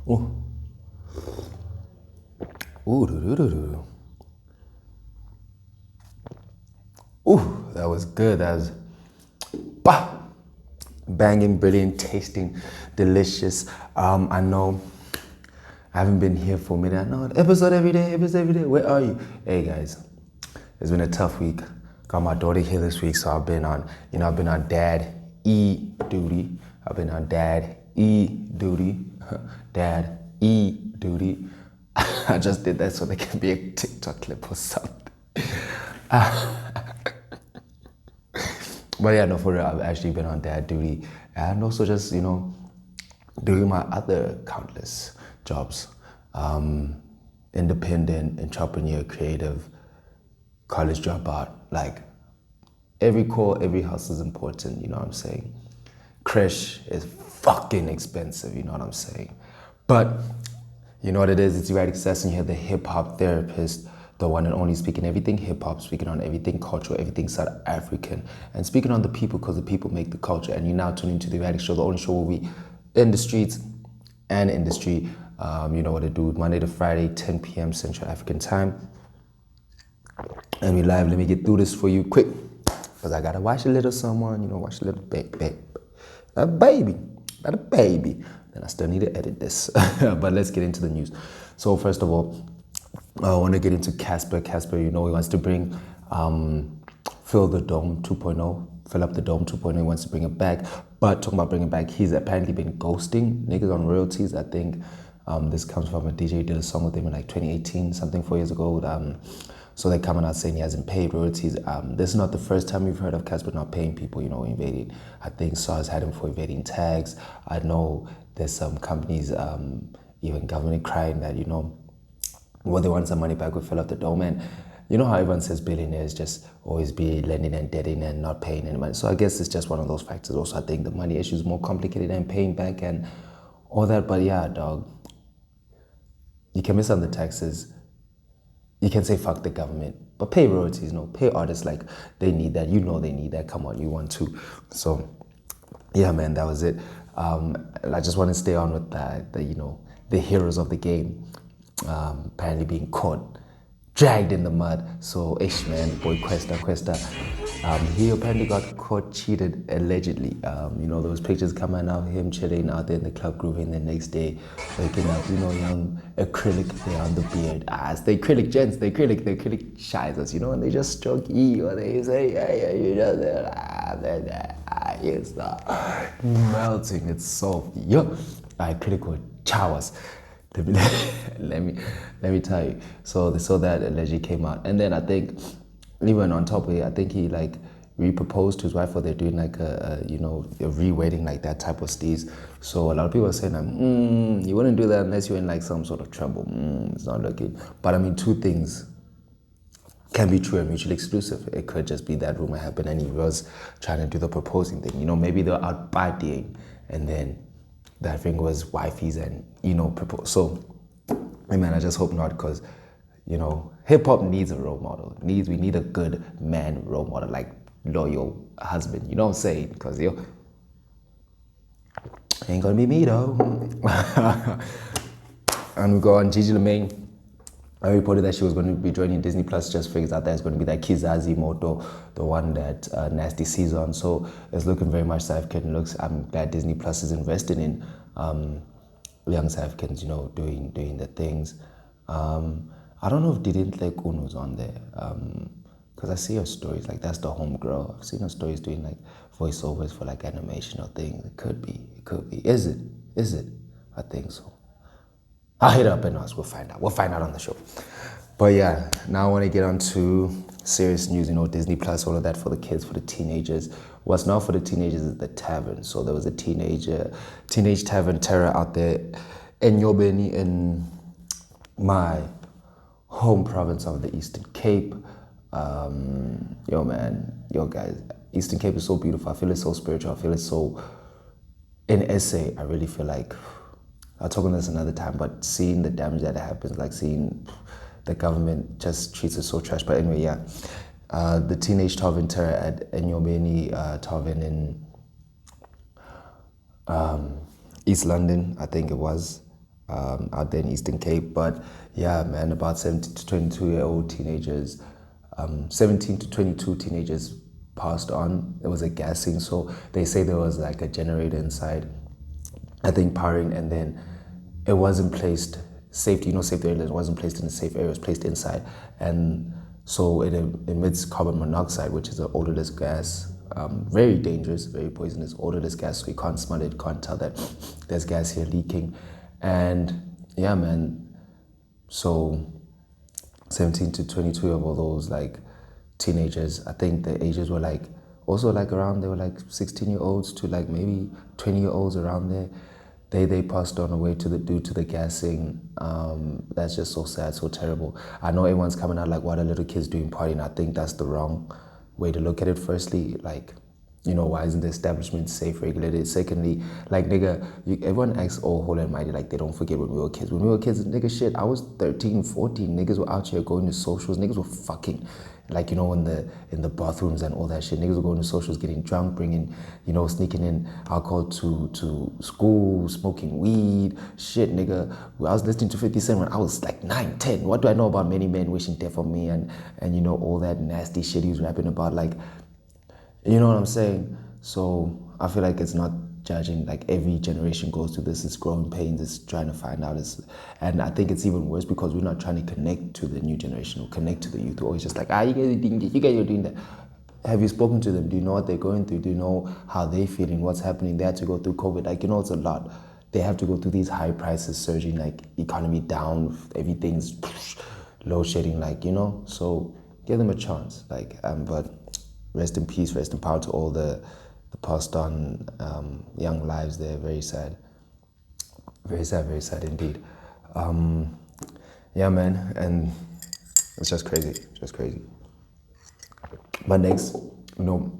Ooh. Ooh, doo-doo-doo-doo. Ooh, that was good. That was bah, banging, brilliant, tasting, delicious. I know I haven't been here for a minute. I know episode every day, episode every day. Where are you? Hey guys, it's been a tough week. Got my daughter here this week, so I've been on, I've been on dad duty. I've been on dad duty. Dad duty. I just did that so there can be a TikTok clip or something. But yeah, no, for real, I've actually been on dad duty and also just, doing my other countless jobs. Independent, entrepreneur, creative, college dropout. Like, every call, every hustle is important, you know what I'm saying? Crash is fucking expensive, you know what I'm saying? But, you know what it is? It's Erratic Show, and you're the hip-hop therapist, the one and only speaking everything hip-hop, speaking on everything cultural, everything South African, and speaking on the people because the people make the culture. And you're now tuning into the Erratic Show, the only show where we in the streets and industry. You know what to do. Monday to Friday, 10 p.m. Central African time. And we live. Let me get through this for you quick because I gotta watch a little someone, watch a little baby. A baby, not a baby. Then I still need to edit this. But let's get into the news. So first of all, I want to get into Casper. Casper, he wants to bring fill the dome 2.0. Fill up the dome 2.0. He wants to bring it back. But talking about bringing it back, he's apparently been ghosting niggas on royalties. I think this comes from a DJ who did a song with him in like 2018, something 4 years ago. So they're coming out saying he hasn't paid royalties. This is not the first time we've heard of Casper not paying people, invading. I think SARS had him for evading tags. I know there's some companies, even government crying that, they want some money back, we fill up the dome. And you know how everyone says billionaires just always be lending and debting and not paying any money. So I guess it's just one of those factors. Also, I think the money issue is more complicated than paying back and all that. But yeah, dog, you can miss on the taxes. You can say fuck the government, but pay royalties, pay artists like they need that. They need that. Come on, you want to. So yeah, man, that was it. I just want to stay on with the heroes of the game apparently being caught, dragged in the mud. So ish, man, boy Kwesta, he apparently got caught cheated allegedly. Those pictures coming out of him chilling out there in the club grooving the next day, waking up, young acrylic there on the beard. It's the acrylic gents, the acrylic shizers, and they just stroke you or they say, hey, it's melting, it's soft. Acrylic with showers. Let me tell you. So that allegedly came out, and then I think even on top of it, I think he like re-proposed to his wife, or they're doing like a re-wedding, like that type of steez. So a lot of people are saying you wouldn't do that unless you're in like some sort of trouble. It's not looking. But I mean, two things can be true and mutually exclusive. It could just be that rumor happened and he was trying to do the proposing thing. Maybe they're out partying and then that thing was wifey's and, propose. So, man, I just hope not, because, hip-hop needs a role model. We need a good man role model, like loyal husband. You know what I'm saying? Because, ain't gonna be me, though. And we go on Gigi Lemaine. I reported that she was going to be joining Disney Plus. Just figures out that it's going to be that Kizazi Moto, the one that Nasty sees on. So it's looking very much South African. Looks. I'm glad Disney Plus is invested in young South Africans, doing the things. I don't know if Didn't Let Kuno's on there, because I see her stories. Like, that's the home girl. I've seen her stories doing like voiceovers for like animation or things. It could be. Is it? I think so. I'll hit her up and ask. We'll find out on the show. But yeah, now I want to get on to serious news. Disney Plus, all of that for the kids, for the teenagers. What's not for the teenagers is the Tavern. So there was a teenage Tavern terror out there in Yobeni, in my home province of the Eastern Cape. Guys, Eastern Cape is so beautiful. I feel it's so spiritual. I feel it's so, in SA, I really feel like, I'll talk on this another time, but seeing the damage that happens, like seeing the government just treats it so trash. But anyway, yeah. The teenage Tavern terror at Enyobeni Tavern in East London, I think it was. out there in Eastern Cape. But yeah, man, about 17 to 22-year-old teenagers, 17 to 22 teenagers passed on. It was a gassing, so they say there was like a generator inside, I think powering, and then it wasn't placed safety, safety area, it wasn't placed in a safe area, it was placed inside. And so it emits carbon monoxide, which is an odorless gas, very dangerous, very poisonous, odorless gas, so you can't smell it, can't tell that there's gas here leaking. And yeah, man, so 17 to 22 of all those like teenagers, I think the ages were like, also like around, they were like 16-year-olds to like maybe 20-year-olds around there. They passed on away due to the gassing. That's just so sad, so terrible. I know everyone's coming out like, what are little kids doing partying? I think that's the wrong way to look at it. Firstly, like, why isn't the establishment safe, regulated? Secondly, like, nigga, everyone acts all holy and mighty, like they don't forget when we were kids. When we were kids, nigga, shit, I was 13, 14, niggas were out here going to socials, niggas were fucking, like, in the bathrooms and all that shit. Niggas were going to socials, getting drunk, bringing, sneaking in alcohol to school, smoking weed, shit, nigga. I was listening to 50 Cent when I was like 9, 10. What do I know about many men wishing death on me and all that nasty shit he was rapping about, like, you know what I'm saying? So I feel like it's not judging, like every generation goes through this, it's growing pains, it's trying to find out. And I think it's even worse because we're not trying to connect to the new generation or connect to the youth. We're always just like, you guys are doing this, you guys are doing that. Have you spoken to them? Do you know what they're going through? Do you know how they're feeling? What's happening? They had to go through COVID. Like, it's a lot. They have to go through these high prices surging, like economy down, everything's load shedding, like, so give them a chance. Like, but rest in peace, rest in power to all the passed on young lives there. Very sad. Very sad indeed. Yeah, man, and it's just crazy, But next,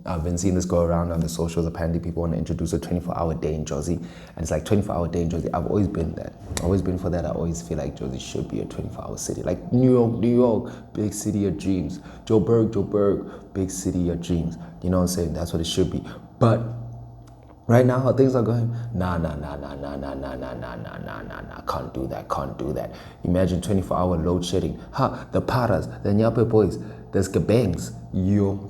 I've been seeing this go around on the socials. Apparently people want to introduce a 24-hour day in Jozi. And it's like 24-hour day in Jozi. I've always been that. Always been for that. I always feel like Jozi should be a 24-hour city. Like New York, big city of dreams. Joburg, big city of dreams. You know what I'm saying? That's what it should be. But right now, how things are going, nah, can't do that. Imagine 24-hour load shedding. The Paras, the Nyape boys, the Skabangs,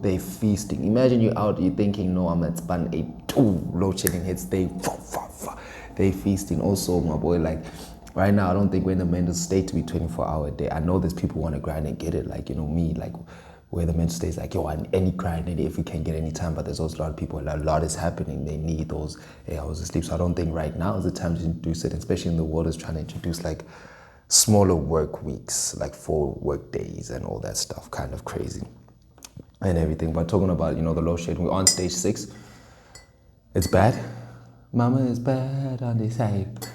they feasting. Imagine you're out, you're thinking, no, I'm at span 8, load shedding hits, they feasting. Also, my boy, like, right now, I don't think we're in the mental state to be 24-hour day. I know there's people want to grind and get it, like, me, like, where the mental state is like, any grind, if we can get any time, but there's also a lot of people, a lot is happening. They need those 8 hours of sleep. So I don't think right now is the time to introduce it, especially in the world is trying to introduce like smaller work weeks, like 4 work days and all that stuff, kind of crazy and everything. But talking about, the load shedding, we're on stage 6. It's bad. Mama is bad on this side.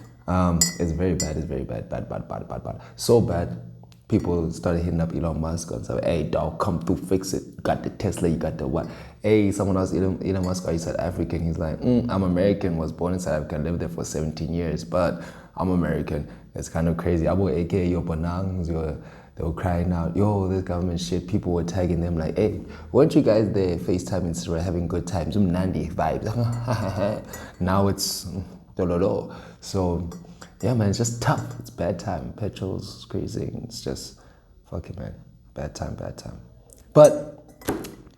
It's very bad, bad. So bad. People started hitting up Elon Musk and said, hey, dog, come through, fix it. You got the Tesla, you got the what? Hey, someone else, Elon Musk, are you South African? He's like, I'm American, was born in South Africa, lived there for 17 years, but I'm American. It's kind of crazy. Abo AKA your Banangs, they were crying out, this government shit. People were tagging them like, hey, weren't you guys there FaceTime Instagram having good times? Nandi vibes. Now it's dololo. So, yeah, man, it's just tough. It's bad time. Petrol's crazy. It's just, fuck it, man. Bad time. But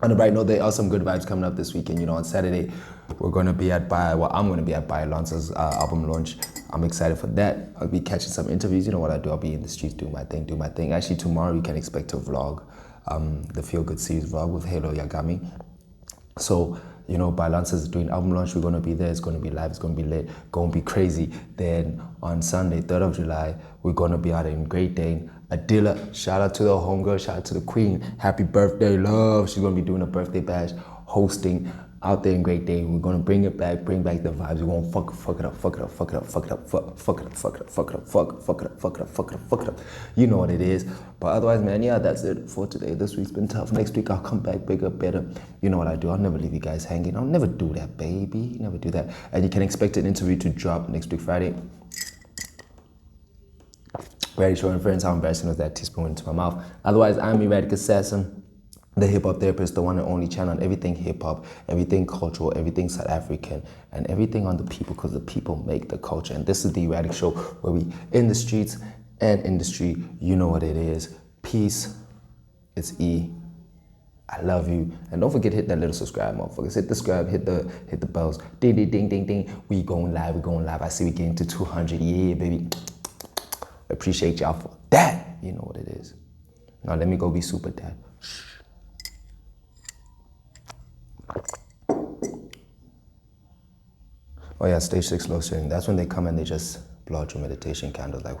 on a bright note, there are some good vibes coming up this weekend. On Saturday, we're going to be I'm going to be at ByLwansta's album launch. I'm excited for that. I'll be catching some interviews. You know what I do? I'll be in the streets doing my thing. Actually, tomorrow you can expect a vlog, the Feel Good series vlog with Halo Yagami. So, ByLwansta is doing album launch. We're going to be there. It's going to be live. It's going to be lit. Going to be crazy. Then on Sunday, 3rd of July, we're going to be out in Great Dane. Adillxh, shout out to the homegirl, shout out to the queen. Happy birthday, love. She's going to be doing a birthday bash, hosting out there in Great Dane. We're going to bring back the vibes. We're going to fuck it up. You know what it is. But otherwise, man, yeah, that's it for today. This week's been tough. Next week, I'll come back bigger, better. You know what I do. I'll never leave you guys hanging. I'll never do that, baby. Never do that. And you can expect an interview to drop next week, Friday. Very short and friends, how embarrassing was that teaspoon into my mouth. Otherwise, I'm Erratic Assassin. the Hip Hop Therapist, the one and only channel on everything hip hop, everything cultural, everything South African, and everything on the people, because the people make the culture. And this is the Erratic Show, where we in the streets and industry. You know what it is. Peace. It's E. I love you. And don't forget to hit that little subscribe, motherfuckers. Hit the subscribe, hit the bells. Ding, ding, ding, ding, ding. We going live, we going live. I see we getting to 200. Yeah, baby. Appreciate y'all for that. You know what it is. Now let me go be super dad. Oh yeah, stage 6 loadshedding. That's when they come and they just blow out your meditation candles like